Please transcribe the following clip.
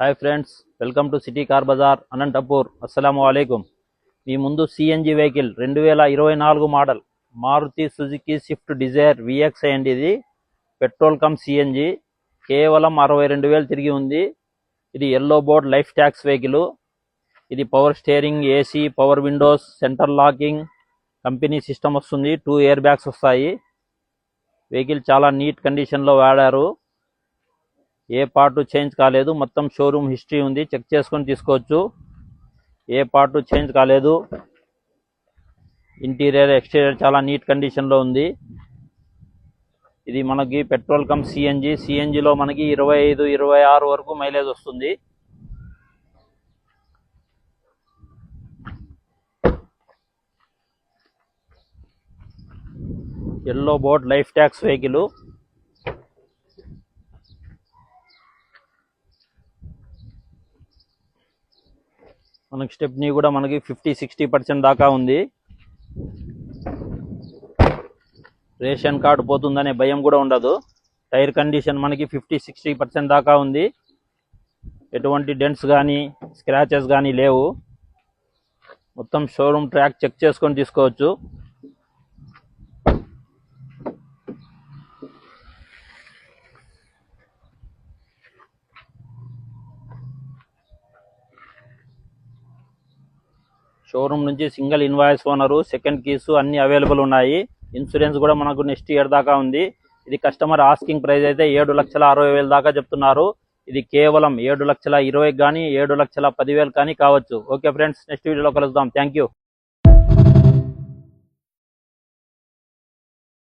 Hi friends, welcome to city car Bazaar Anantapur. అస్సలాము అలైకుం. మీ ముందు CNG vehicle 2024 model Maruti Suzuki Swift Dzire VX అండి. ఇది పెట్రోల్ కమ్ సిఎన్జి, కేవలం 62,000 తిరిగి ఉంది. ఇది yellow board life tax vehicle. ఇది power steering, AC, power windows, centre locking company system వస్తుంది. 2 ఎయిర్ బ్యాగ్స్ వస్తాయి. వెహికల్ చాలా నీట్ కండిషన్లో వాడారు. ఏ పార్ట్ చేంజ్ కాలేదు. మొత్తం షోరూమ్ హిస్టరీ ఉంది, చెక్ చేసుకొని తీసుకోవచ్చు. ఏ పార్ట్ చేంజ్ కాలేదు. ఇంటీరియర్, ఎక్స్టీరియర్ చాలా నీట్ కండిషన్లో ఉంది. ఇది మనకి పెట్రోల్ కమ్ సిఎన్జి. సిఎన్జిలో మనకి 25-26 వరకు మైలేజ్ వస్తుంది. Yellow board life tax vehicle. మనకి స్టెప్నీ కూడా మనకి 50-60% దాకా ఉంది. రేషన్ కార్డు పోతుందనే భయం కూడా ఉండదు. టైర్ కండిషన్ మనకి 50-60% దాకా ఉంది. ఎటువంటి డెంట్స్ కానీ స్క్రాచెస్ కానీ లేవు. మొత్తం షోరూమ్ ట్రాక్ చెక్ చేసుకొని తీసుకోవచ్చు. షోరూమ్ నుంచి single invoice owner, second keys అన్ని అవైలబుల్ ఉన్నాయి. ఇన్సూరెన్స్ కూడా మనకు నెక్స్ట్ ఇయర్ దాకా ఉంది. ఇది కస్టమర్ ఆస్కింగ్ ప్రైస్ అయితే 7,60,000 దాకా చెప్తున్నారు. ఇది కేవలం 7,20,000 కానీ 7,10,000 కానీ కావచ్చు. ఓకే ఫ్రెండ్స్, నెక్స్ట్ వీడియోలో కలుద్దాం. Thank you.